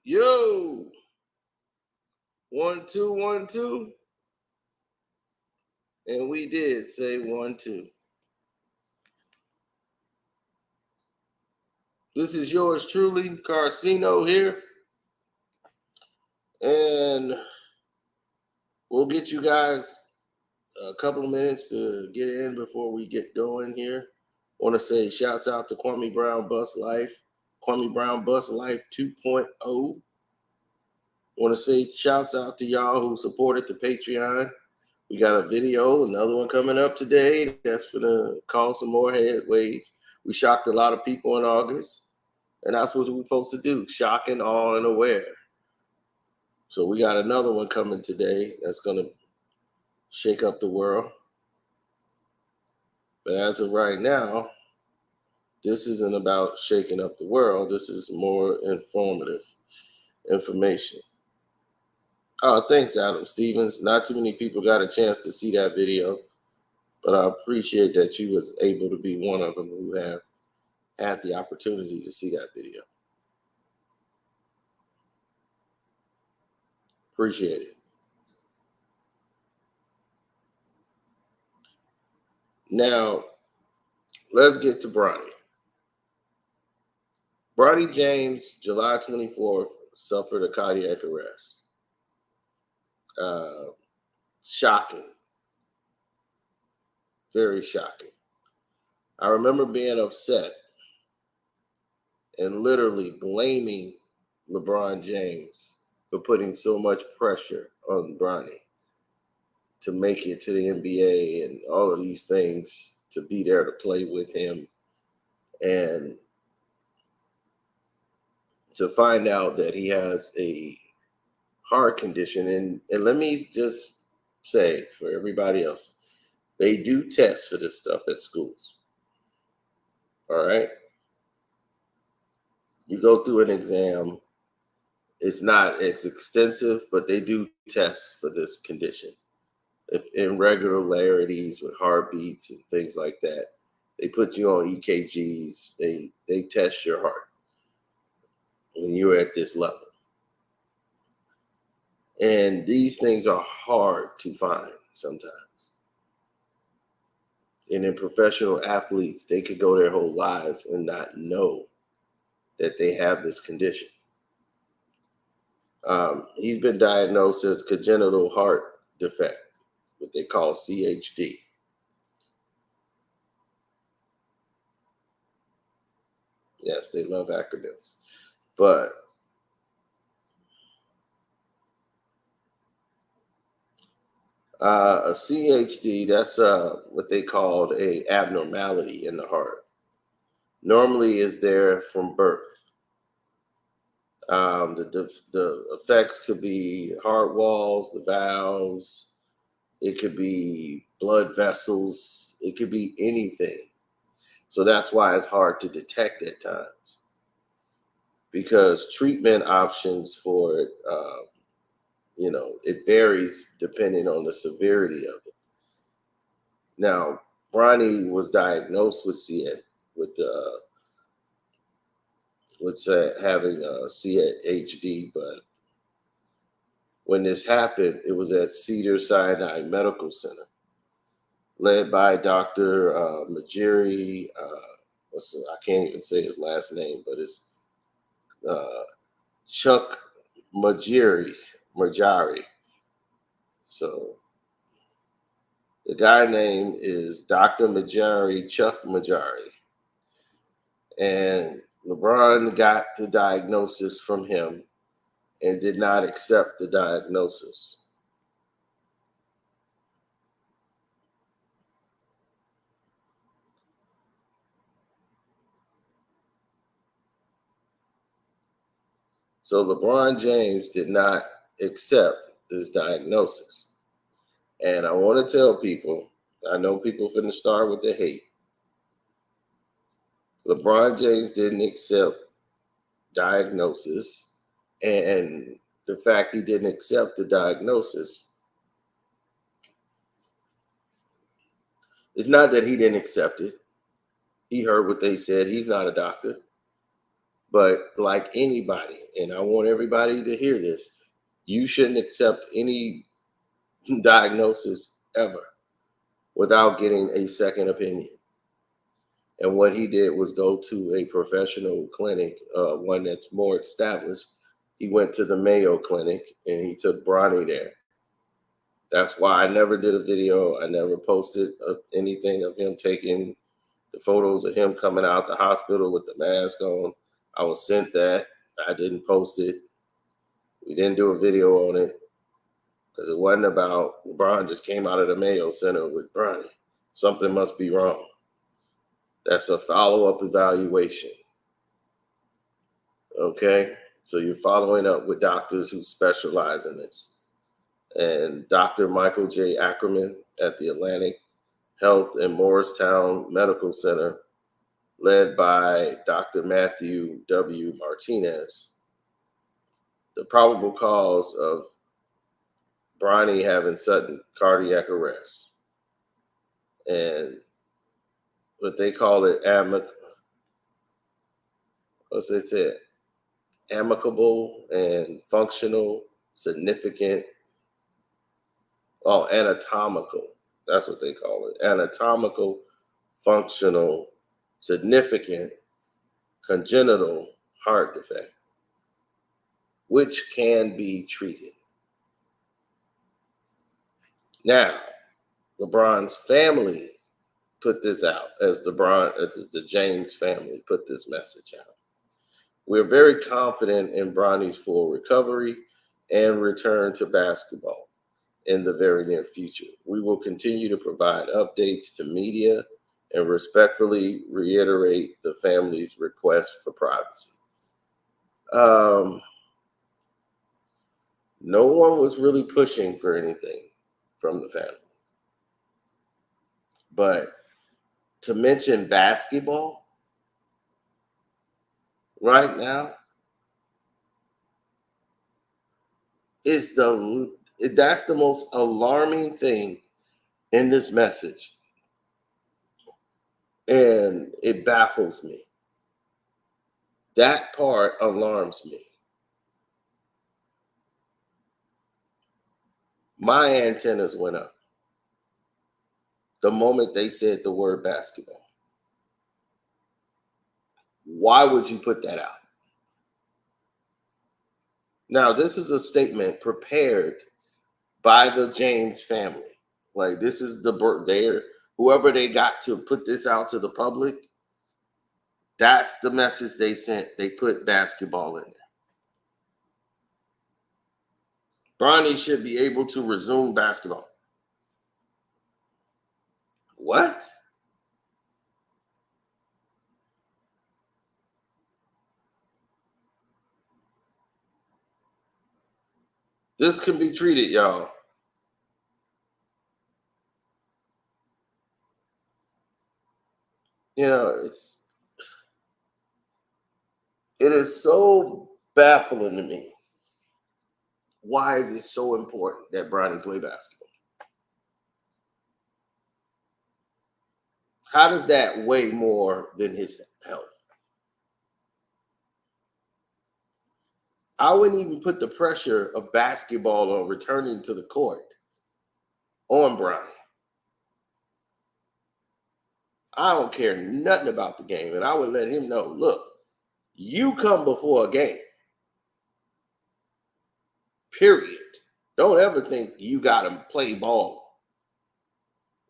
Yo, 1 2 1 2, and we did say 1 2. This is yours truly, Carcino here, and we'll get you guys a couple of minutes to get in before we get going here. Want to say shouts out to Kwame Brown Bus Life, Kwame Brown Bus Life 2.0. Want to say shouts out to y'all who supported the Patreon. We got a video, another one coming up today that's going to cause some more head waves. We shocked a lot of people in August, and that's what we're supposed to do, shocking, awe, and aware. So we got another one coming today that's going to shake up the world. But as of right now, this isn't about shaking up the world. This is more informative information. Oh, thanks, Adam Stevens. Not too many people got a chance to see that video, but I appreciate that you was able to be one of them who have had the opportunity to see that video. Appreciate it. Now, let's get to Bronny. Bronny James, July 24th, suffered a cardiac arrest. Shocking. Very shocking. I remember being upset and literally blaming LeBron James for putting so much pressure on Bronny to make it to the NBA and all of these things, to be there to play with him, and to find out that he has a heart condition. And let me just say for everybody else, they do tests for this stuff at schools. All right? You go through an exam. It's not as extensive, but they do tests for this condition. If irregularities with heartbeats and things like that, they put you on EKGs. They test your heart when you're at this level. And these things are hard to find sometimes. And in professional athletes, they could go their whole lives and not know that they have this condition. He's been diagnosed as congenital heart defect, what they call CHD. Yes, they love acronyms. But a CHD, that's what they called a abnormality in the heart. Normally is there from birth. The effects could be heart walls, the valves. It could be blood vessels. It could be anything. So that's why it's hard to detect at times, because treatment options for it, it varies depending on the severity of it. Now, Bronny was diagnosed with having CHD, but when this happened, it was at Cedars-Sinai Medical Center, led by Dr. Majiri. I can't even say his last name, but it's Chuck Majiri. So the guy name is Dr. Chuck Majiri. And LeBron got the diagnosis from him and did not accept the diagnosis. So LeBron James did not accept this diagnosis. And I want to tell people, I know people finna start with the hate. LeBron James didn't accept diagnosis, and the fact he didn't accept the diagnosis, it's not that he didn't accept it. He heard what they said. He's not a doctor. But like anybody, and I want everybody to hear this, you shouldn't accept any diagnosis ever without getting a second opinion. And what he did was go to a professional clinic, one that's more established. He went to the Mayo Clinic and he took Bronny there. That's why I never did a video. I never posted anything of him taking the photos of him coming out the hospital with the mask on. I was sent that. I didn't post it. We didn't do a video on it because it wasn't about LeBron just came out of the Mayo Center with Bronny. Something must be wrong. That's a follow-up evaluation. Okay? So you're following up with doctors who specialize in this. And Dr. Michael J. Ackerman at the Atlantic Health and Morristown Medical Center, led by Dr. Matthew W. Martinez. The probable cause of Bronny having sudden cardiac arrest. And what they call it, amicable and functional, significant, anatomical. That's what they call it. Anatomical, functional, significant, congenital heart defect, which can be treated. Now, LeBron's family put this out as the James family put this message out. We're very confident in Bronny's full recovery and return to basketball in the very near future. We will continue to provide updates to media and respectfully reiterate the family's request for privacy. No one was really pushing for anything from the family. But to mention basketball right now is that's the most alarming thing in this message. And it baffles me. That part alarms me. My antennas went up the moment they said the word basketball. Why would you put that out? Now, this is a statement prepared by the James family. Like, this is whoever they got to put this out to the public. That's the message they sent. They put basketball in there. Bronny should be able to resume basketball. What? This can be treated, y'all. You know, it is so baffling to me. Why is it so important that Bronny play basketball? How does that weigh more than his health? I wouldn't even put the pressure of basketball or returning to the court on Bronny. I don't care nothing about the game, and I would let him know, look, you come before a game. Period. Don't ever think you gotta play ball.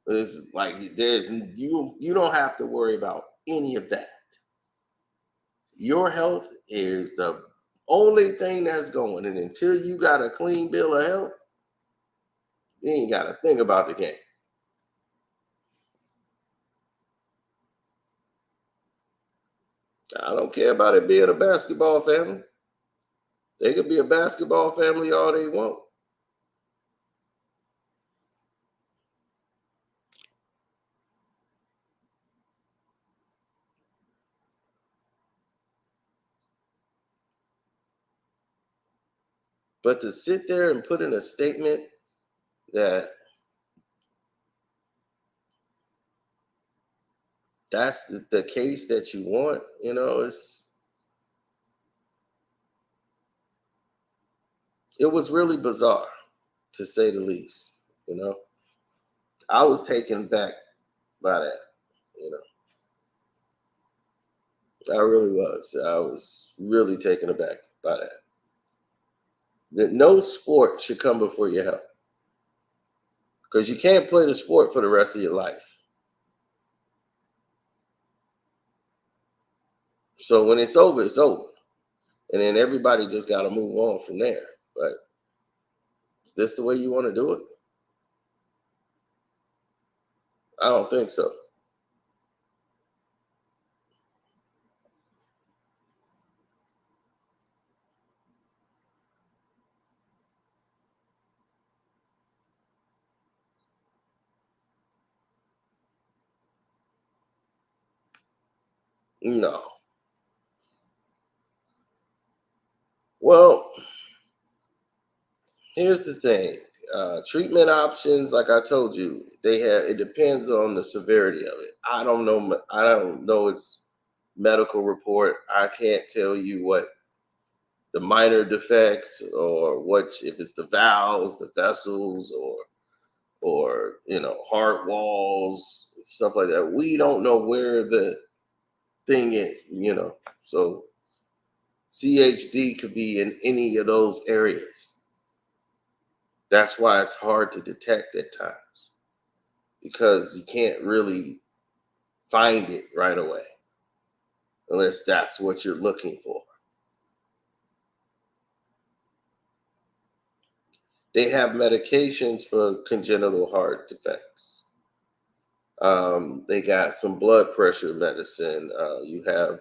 It's like you don't have to worry about any of that. Your health is the only thing that's going, and until you got a clean bill of health, you ain't got to think about the game. I don't care about it being a basketball family. They could be a basketball family all they want. But to sit there and put in a statement that that's the case that you want, it was really bizarre, to say the least. You know, I was taken back by that. You know, I really was. I was really taken aback by that. That no sport should come before your health, because you can't play the sport for the rest of your life. So when it's over, it's over, and then everybody just got to move on from there. But is this the way you want to do it? I don't think so. No. Well, here's the thing. Treatment options, like I told you, they have. It depends on the severity of it. I don't know. I don't know its medical report. I can't tell you what the minor defects or what if it's the valves, the vessels, or heart walls, stuff like that. We don't know where the thing is. So CHD could be in any of those areas. That's why it's hard to detect at times, because you can't really find it right away unless that's what you're looking for. They have medications for congenital heart defects. They got some blood pressure medicine. You have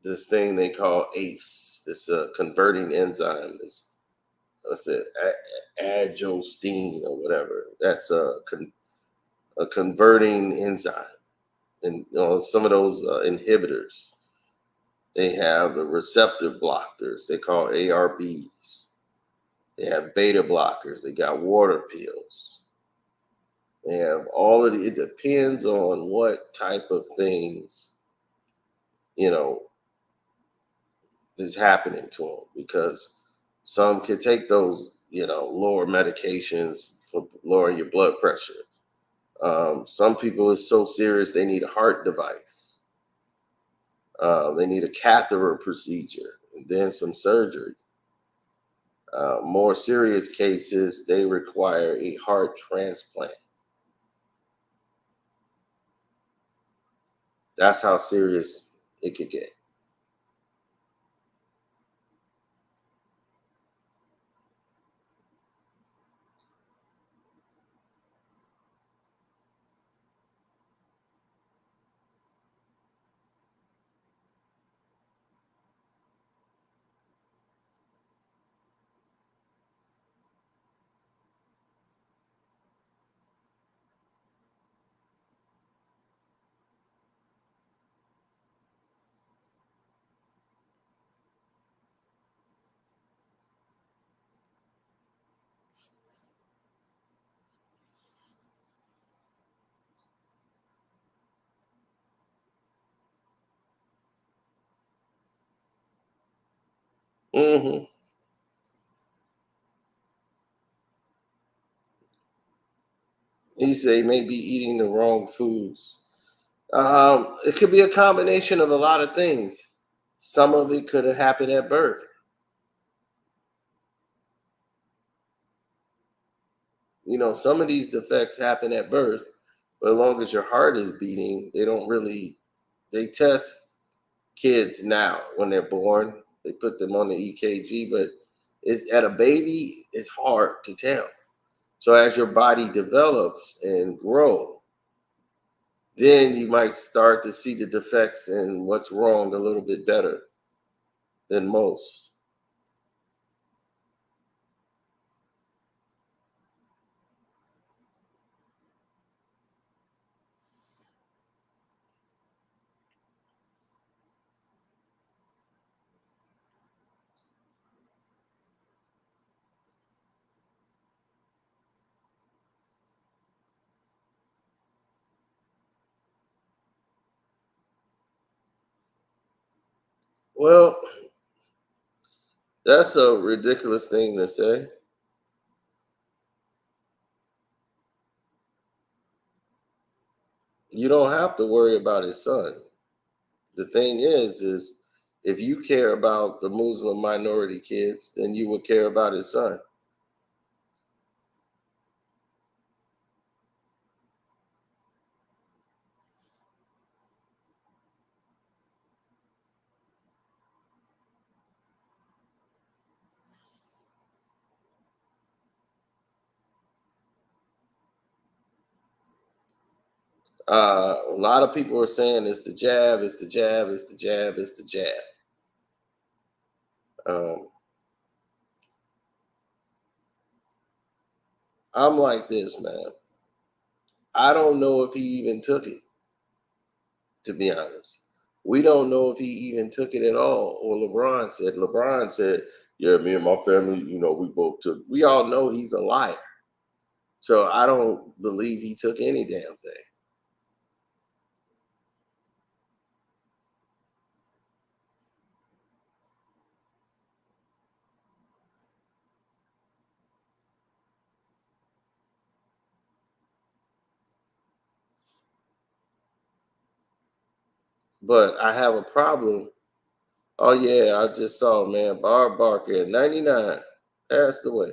this thing they call ACE, this converting enzyme. This what's it, agostine or whatever. That's a converting enzyme, and some of those inhibitors. They have the receptor blockers they call ARBs. They have beta blockers. They got water pills. They have all of the. It depends on what type of things you know is happening to them, because some can take those lower medications for lowering your blood pressure. Some people it's so serious they need a heart device. They need a catheter procedure and then some surgery. More serious cases, they require a heart transplant. That's how serious it could get. hmm You say maybe eating the wrong foods. It could be a combination of a lot of things. Some of it could have happened at birth. Some of these defects happen at birth, but as long as your heart is beating, they don't really. They test kids now when they're born. They put them on the EKG, but it's at a baby. It's hard to tell. So as your body develops and grow, then you might start to see the defects and what's wrong a little bit better than most. Well, That's a ridiculous thing to say. You don't have to worry about his son. The thing is if you care about the Muslim minority kids, then you would care about his son. A lot of people are saying it's the jab, it's the jab, it's the jab, it's the jab. Um, I'm like this, man. I don't know if he even took it, to be honest. We don't know if he even took it at all. Or LeBron said, yeah, me and my family, we both took. We all know he's a liar. So I don't believe he took any damn thing. But I have a problem. Oh yeah, I just saw, man, Bob Barker at 99 passed away.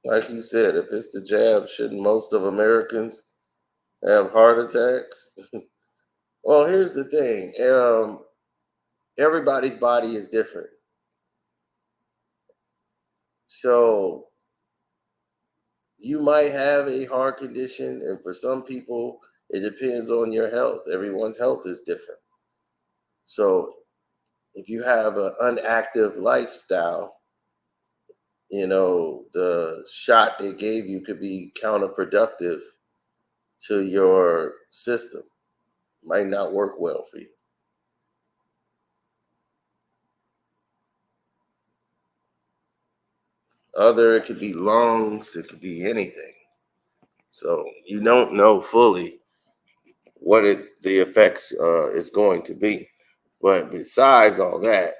Like you said, if it's the jab, shouldn't most of Americans have heart attacks? Well, here's the thing. Everybody's body is different. So you might have a heart condition, and for some people, it depends on your health. Everyone's health is different. So if you have an unactive lifestyle, the shot they gave you could be counterproductive to your system. Might not work well for you. Other, it could be lungs, it could be anything. So you don't know fully what the effects is going to be. But besides all that,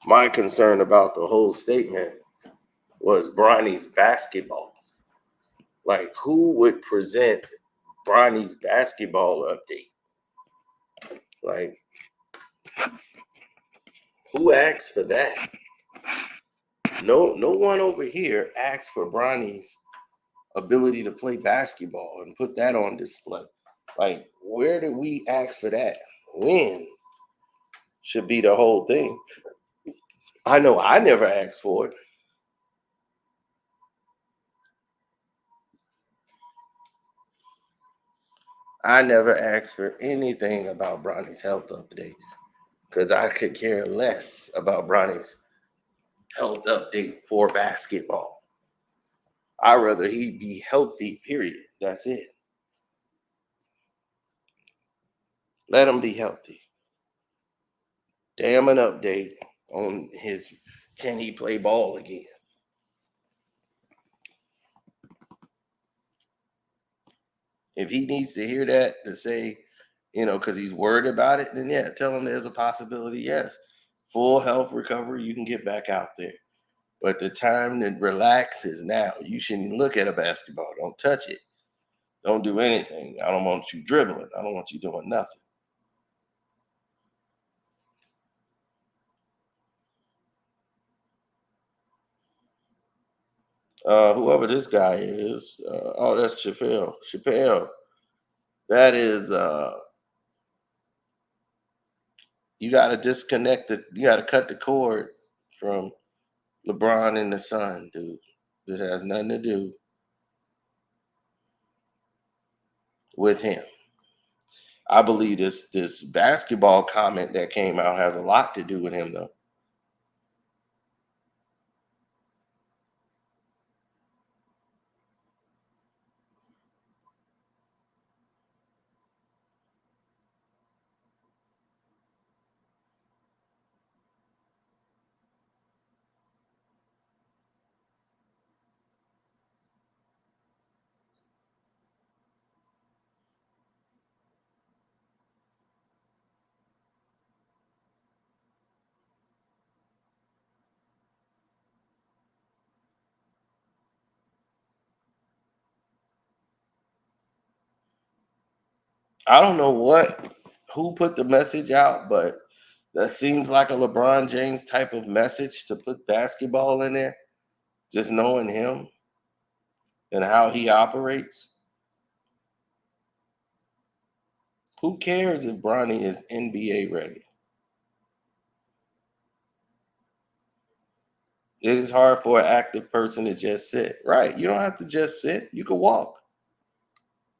my concern about the whole statement was Bronny's basketball. Like, who would present Bronny's basketball update? Like, who asked for that? No one over here asked for Bronny's ability to play basketball and put that on display. Like, where did we ask for that? When should be the whole thing. I know I never asked for it. I never asked for anything about Bronny's health update because I could care less about Bronny's health update for basketball. I'd rather he be healthy, period. That's it. Let him be healthy. Damn an update on his can he play ball again. If he needs to hear that to say, because he's worried about it, then yeah, tell him there's a possibility, yes. Full health recovery, you can get back out there. But the time to relax is now. You shouldn't look at a basketball. Don't touch it. Don't do anything. I don't want you dribbling. I don't want you doing nothing. Whoever this guy is, oh, that's Chappelle. Chappelle, that is, you got to disconnect it. You got to cut the cord from LeBron and the Sun, dude. This has nothing to do with him. I believe this basketball comment that came out has a lot to do with him, though. I don't know who put the message out, but that seems like a LeBron James type of message to put basketball in there. Just knowing him and how he operates. Who cares if Bronny is NBA ready? It is hard for an active person to just sit. Right. You don't have to just sit. You can walk.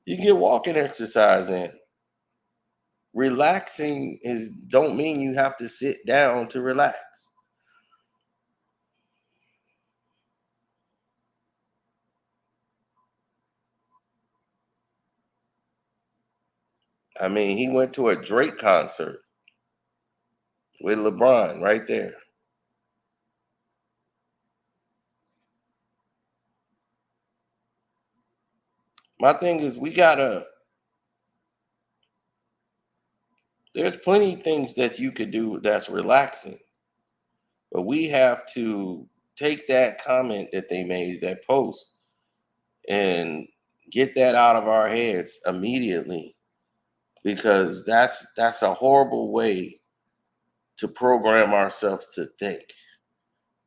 You can get walking exercise in. Relaxing is don't mean you have to sit down to relax. I mean, he went to a Drake concert with LeBron right there. My thing is there's plenty of things that you could do that's relaxing, but we have to take that comment that they made, that post, and get that out of our heads immediately because that's a horrible way to program ourselves to think.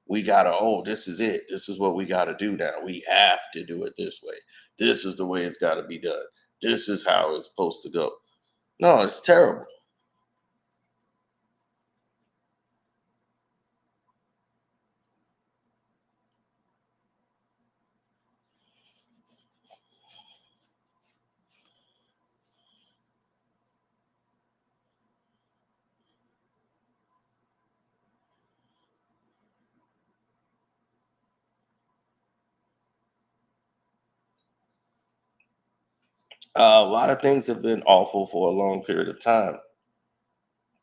We gotta, oh, this is it. This is what we gotta do now. We have to do it this way. This is the way it's gotta be done. This is how it's supposed to go. No, it's terrible. A lot of things have been awful for a long period of time,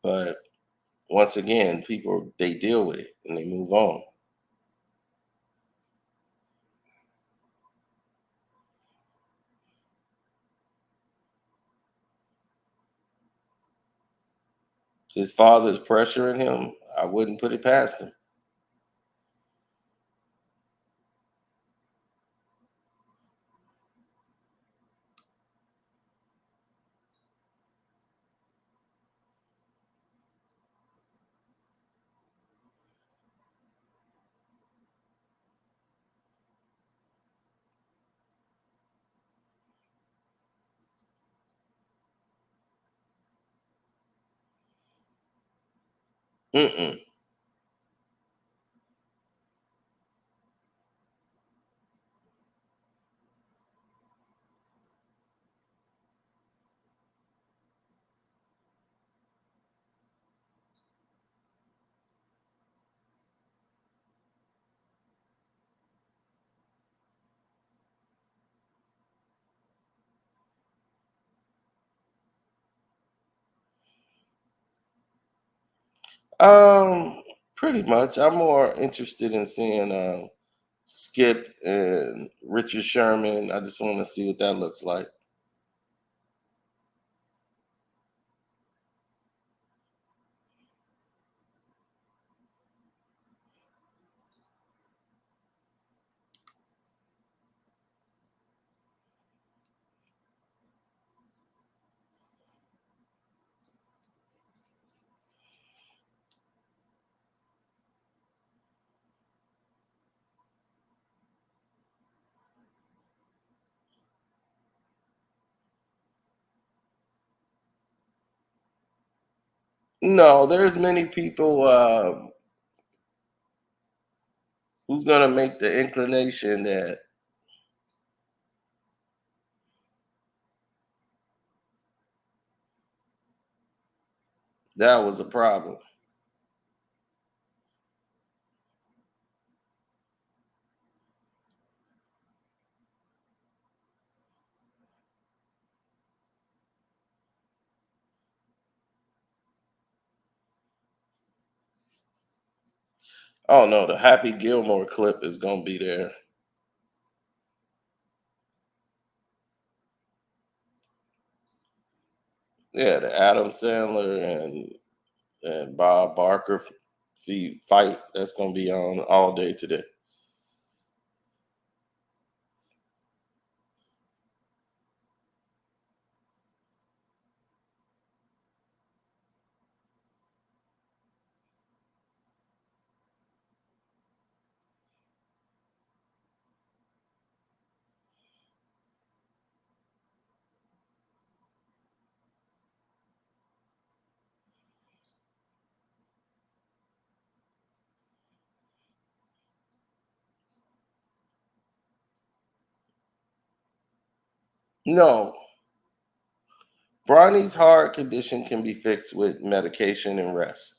but once again, people they deal with it and they move on. His father's pressuring him. I wouldn't put it past him. Mm-mm. Um, Pretty much. I'm more interested in seeing Skip and Richard Sherman. I just want to see what that looks like. No, there's many people who's gonna make the inclination that that was a problem. Oh no, the Happy Gilmore clip is gonna be there. Yeah, the Adam Sandler and Bob Barker fight that's gonna be on all day today. No, Bronny's heart condition can be fixed with medication and rest.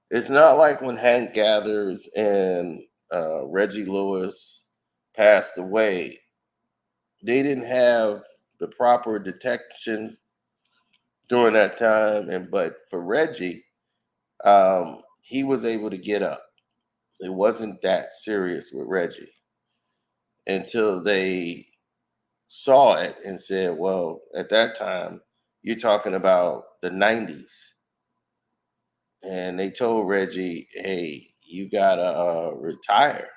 It's not like when Hank Gathers and Reggie Lewis passed away. They didn't have the proper detection during that time, and but for Reggie, he was able to get up. It wasn't that serious with Reggie until they saw it and said, "Well, at that time, you're talking about the '90s," and they told Reggie, "Hey, you gotta retire.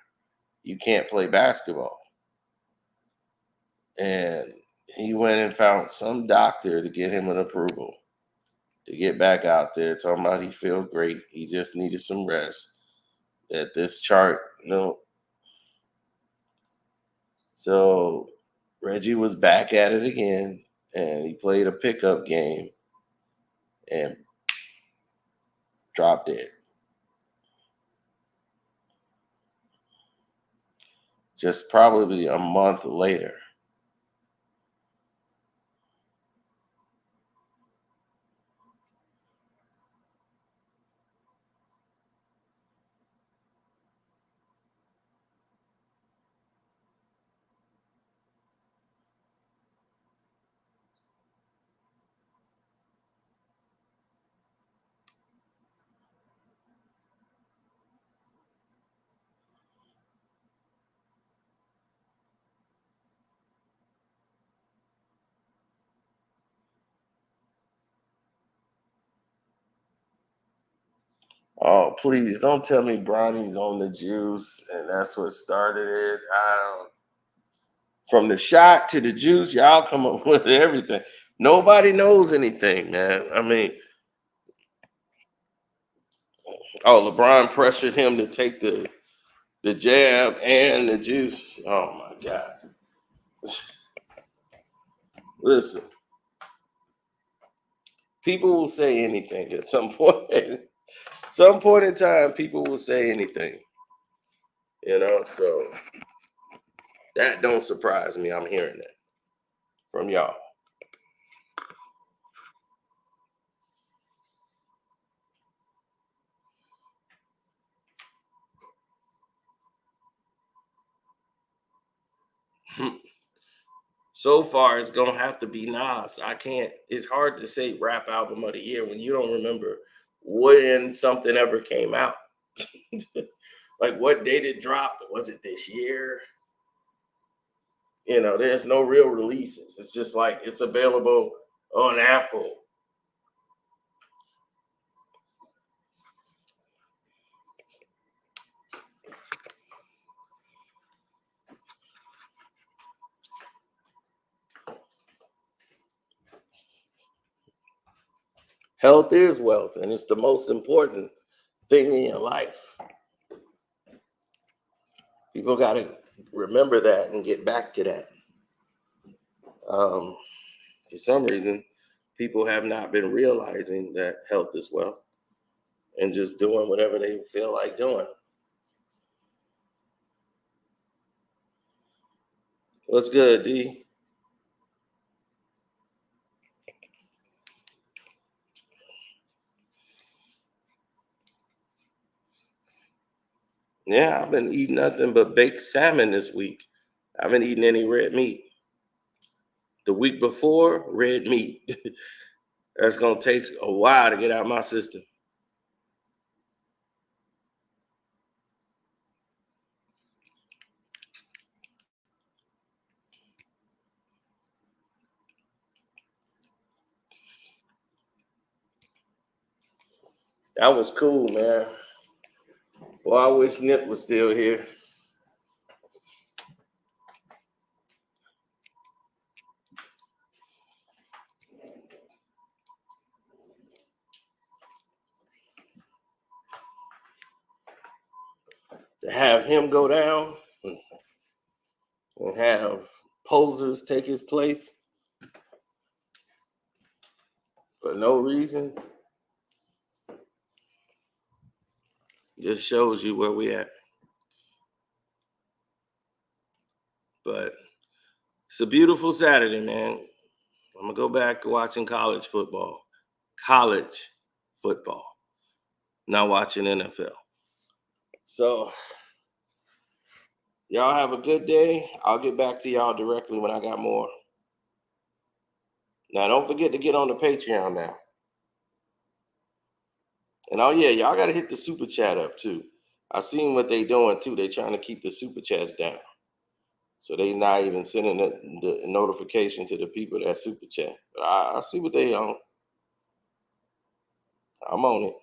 You can't play basketball." And he went and found some doctor to get him an approval to get back out there. Talking about he feel great. He just needed some rest. That this chart, So Reggie was back at it again, and he played a pickup game and dropped it. Just probably a month later. Oh, please don't tell me Bronny's on the juice and that's what started it. From the shot to the juice, y'all come up with everything. Nobody knows anything, man. I mean, oh, LeBron pressured him to take the jab and the juice. Oh my God. Listen, people will say anything at some point. Some point in time, people will say anything. So that don't surprise me. I'm hearing that from y'all. So far, it's gonna have to be Nas. I can't. It's hard to say rap album of the year when you don't remember when something ever came out. Like what date it dropped? Was it this year? There's no real releases. It's just like it's available on Apple. Health is wealth, and it's the most important thing in your life. People got to remember that and get back to that. Um, for some reason, people have not been realizing that health is wealth and just doing whatever they feel like doing. What's good, D? Yeah, I've been eating nothing but baked salmon this week. I haven't eaten any red meat. The week before, red meat. That's gonna take a while to get out of my system. That was cool, man. Well, I wish Nip was still here. To have him go down and have posers take his place for no reason just shows you where we at. But It's a beautiful Saturday, man. I'm gonna go back to watching college football. College football. Not watching NFL. So y'all have a good day. I'll get back to y'all directly when I got more. Now don't forget to get on the Patreon now. And oh yeah, y'all gotta hit the super chat up too. I seen what they doing too. They trying to keep the super chats down. So they not even sending the notification to the people that super chat. But I see what they on. I'm on it.